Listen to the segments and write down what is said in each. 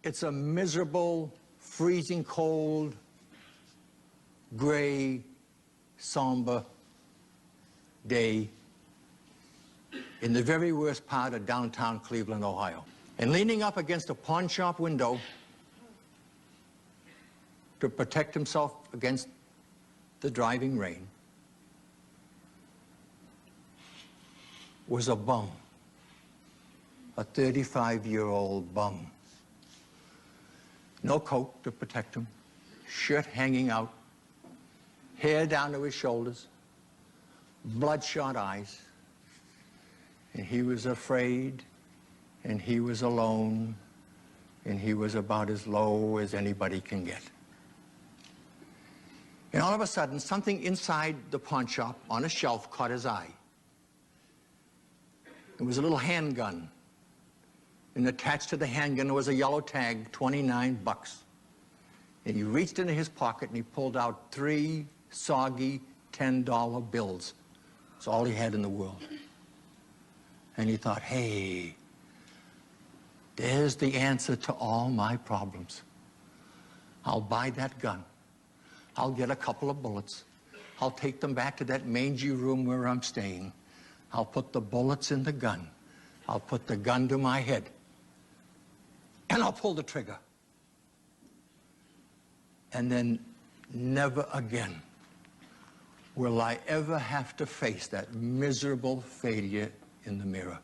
It's a miserable, freezing cold, gray, somber day in the very worst part of downtown Cleveland, Ohio. And leaning up against a pawn shop window to protect himself against the driving rain was a bum, a 35-year-old bum. No coat to protect him, shirt hanging out, hair down to his shoulders, bloodshot eyes. And he was afraid, and he was alone, and he was about as low as anybody can get. And all of a sudden, something inside the pawn shop on a shelf caught his eye. It was a little handgun. And attached to the handgun was a yellow tag, 29 bucks. And he reached into his pocket and he pulled out 3 soggy $10 bills. It's all he had in the world. And he thought, hey, there's the answer to all my problems. I'll buy that gun. I'll get a couple of bullets. I'll take them back to that mangy room where I'm staying. I'll put the bullets in the gun. I'll put the gun to my head. And I'll pull the trigger. And then never again will I ever have to face that miserable failure in the mirror.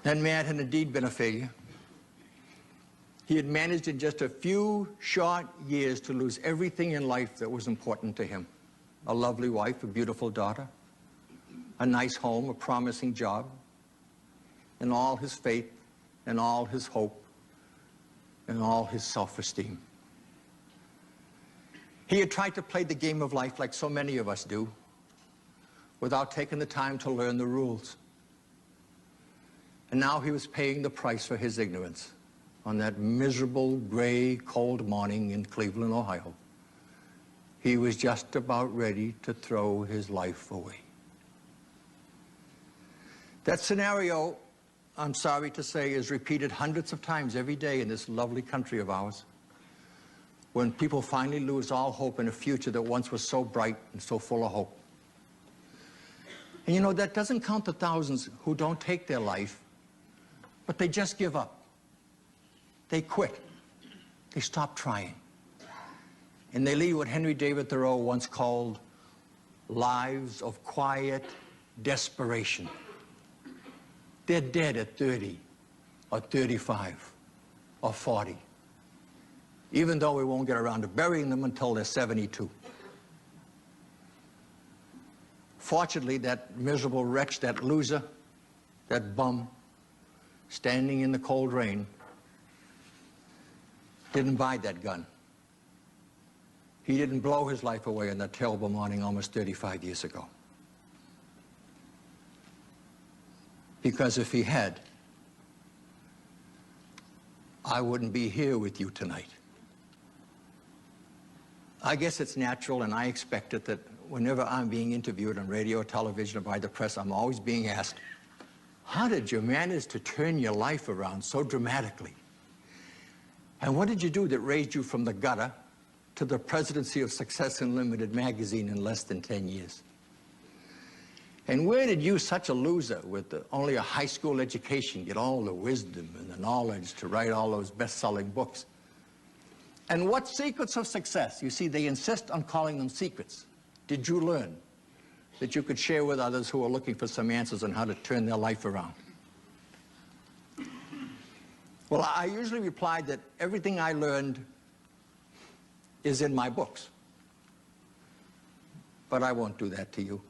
That man had indeed been a failure. He had managed in just a few short years to lose everything in life that was important to him. A lovely wife, a beautiful daughter, a nice home, a promising job, and all his faith, and all his hope, and all his self-esteem. He had tried to play the game of life like so many of us do, without taking the time to learn the rules. And now he was paying the price for his ignorance on that miserable, gray, cold morning in Cleveland, Ohio. He was just about ready to throw his life away. That scenario, I'm sorry to say, is repeated hundreds of times every day in this lovely country of ours, when people finally lose all hope in a future that once was so bright and so full of hope. And you know, that doesn't count the thousands who don't take their life, but they just give up. They quit. They stop trying. And they lead what Henry David Thoreau once called lives of quiet desperation. They're dead at 30 or 35 or 40, even though we won't get around to burying them until they're 72. Fortunately, that miserable wretch, that loser, that bum, standing in the cold rain, didn't buy that gun. He didn't blow his life away on that terrible morning almost 35 years ago. Because if he had, I wouldn't be here with you tonight. I guess it's natural, and I expect it, that whenever I'm being interviewed on radio or television or by the press, I'm always being asked, how did you manage to turn your life around so dramatically? And what did you do that raised you from the gutter to the presidency of Success Unlimited magazine in less than 10 years? And where did you, such a loser with only a high school education, get all the wisdom and the knowledge to write all those best-selling books? And what secrets of success? You see, they insist on calling them secrets. Did you learn that you could share with others who are looking for some answers on how to turn their life around? Well, I usually reply that everything I learned is in my books. But I won't do that to you.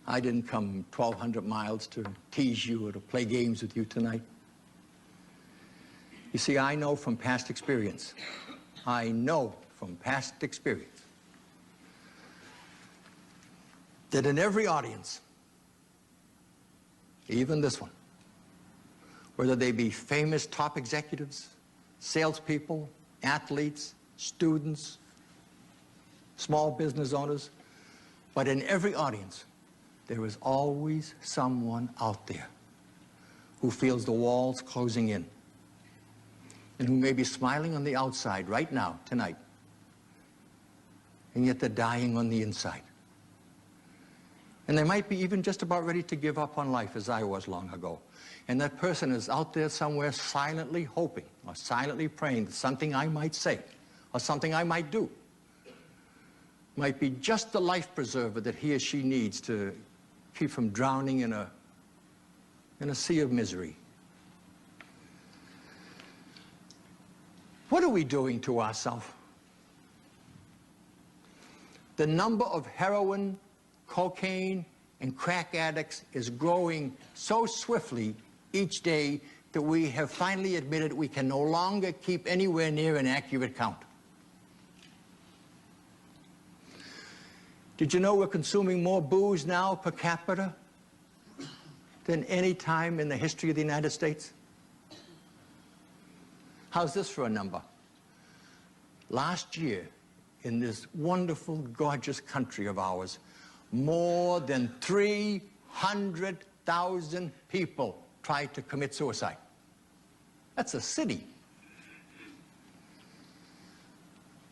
I didn't come 1,200 miles to tease you or to play games with you tonight. You see, I know from past experience, that in every audience, even this one, whether they be famous top executives, salespeople, athletes, students, small business owners, but in every audience, there is always someone out there who feels the walls closing in, and who may be smiling on the outside right now, tonight, and yet they're dying on the inside. And they might be even just about ready to give up on life, as I was long ago. And that person is out there somewhere silently hoping or silently praying that something I might say or something I might do might be just the life preserver that he or she needs to keep from drowning in a sea of misery. What are we doing to ourselves? The number of heroin, cocaine, and crack addicts is growing so swiftly each day that we have finally admitted we can no longer keep anywhere near an accurate count. Did you know we're consuming more booze now per capita than any time in the history of the United States? How's this for a number? Last year, in this wonderful, gorgeous country of ours, more than 300,000 people tried to commit suicide. That's a city.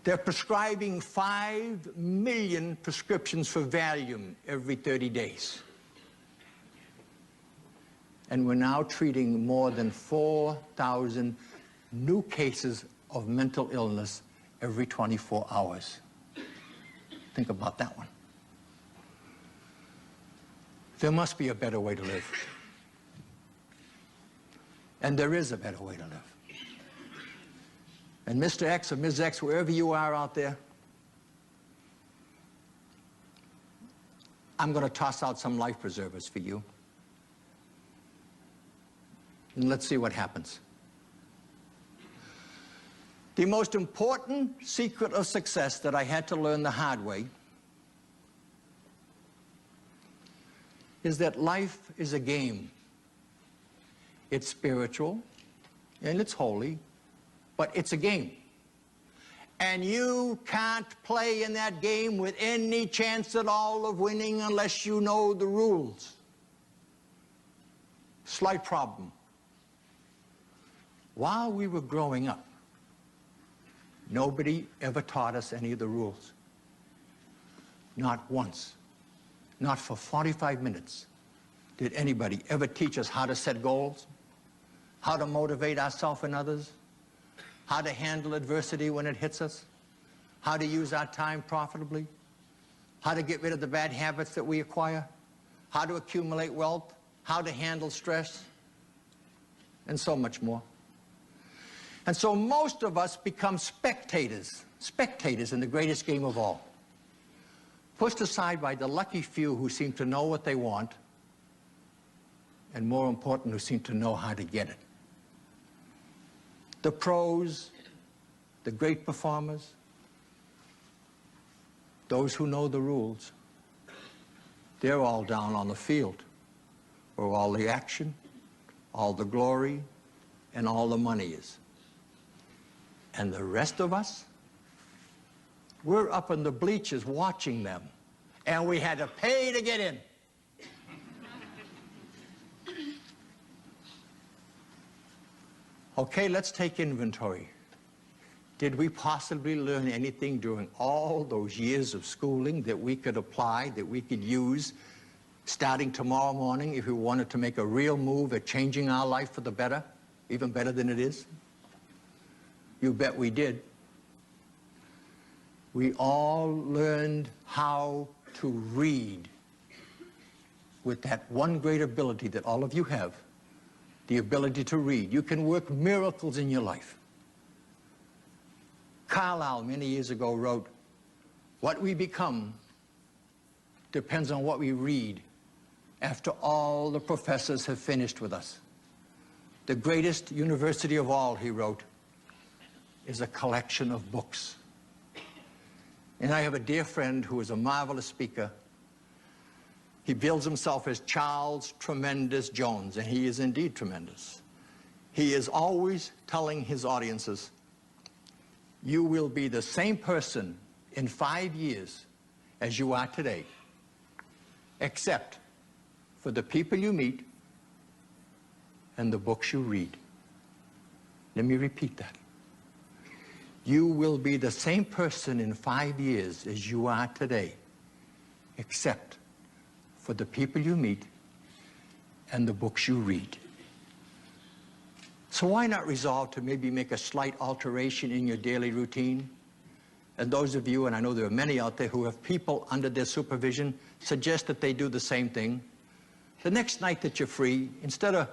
They're prescribing 5 million prescriptions for Valium every 30 days. And we're now treating more than 4,000 new cases of mental illness every 24 hours. Think about that one. There must be a better way to live. And there is a better way to live. And Mr. X or Ms. X, wherever you are out there, I'm going to toss out some life preservers for you. And let's see what happens. The most important secret of success that I had to learn the hard way is that life is a game. It's spiritual and it's holy, but it's a game. And you can't play in that game with any chance at all of winning unless you know the rules. Slight problem. While we were growing up, nobody ever taught us any of the rules. Not once. Not for 45 minutes did anybody ever teach us how to set goals, how to motivate ourselves and others, how to handle adversity when it hits us, how to use our time profitably, how to get rid of the bad habits that we acquire, how to accumulate wealth, how to handle stress, and so much more. And so most of us become spectators in the greatest game of all, pushed aside by the lucky few who seem to know what they want, and more important, who seem to know how to get it. The pros, the great performers, those who know the rules, they're all down on the field where all the action, all the glory, and all the money is. And the rest of us, we're up in the bleachers watching them, and we had to pay to get in. Okay, let's take inventory. Did we possibly learn anything during all those years of schooling that we could apply, that we could use starting tomorrow morning if we wanted to make a real move at changing our life for the better, even better than it is? You bet we did. We all learned how to read with that one great ability that all of you have, the ability to read. You can work miracles in your life. Carlyle, many years ago, wrote, "What we become depends on what we read after all the professors have finished with us. The greatest university of all," he wrote, "is a collection of books." And I have a dear friend who is a marvelous speaker. He bills himself as Charles Tremendous Jones, and he is indeed tremendous. He is always telling his audiences, you will be the same person in 5 years as you are today, except for the people you meet and the books you read. Let me repeat that. You will be the same person in 5 years as you are today, except for the people you meet and the books you read. So why not resolve to maybe make a slight alteration in your daily routine? And those of you, and I know there are many out there who have people under their supervision, suggest that they do the same thing. The next night that you're free, instead of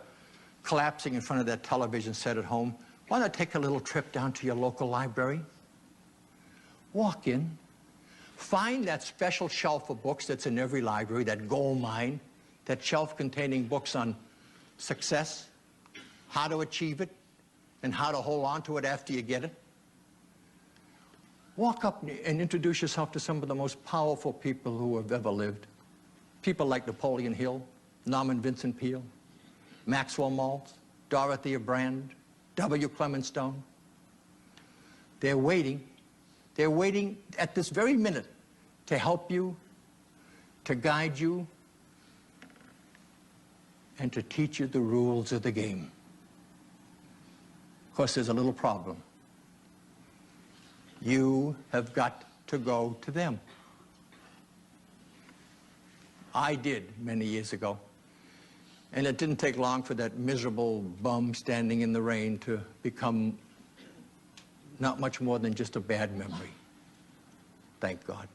collapsing in front of that television set at home, why not take a little trip down to your local library? Walk in, find that special shelf of books that's in every library, that gold mine, that shelf containing books on success, how to achieve it, and how to hold on to it after you get it. Walk up and introduce yourself to some of the most powerful people who have ever lived. People like Napoleon Hill, Norman Vincent Peale, Maxwell Maltz, Dorothea Brand, W. Clement Stone. They're waiting at this very minute to help you, to guide you, and to teach you the rules of the game. Of course, there's a little problem. You have got to go to them. I did many years ago. And it didn't take long for that miserable bum standing in the rain to become not much more than just a bad memory. Thank God.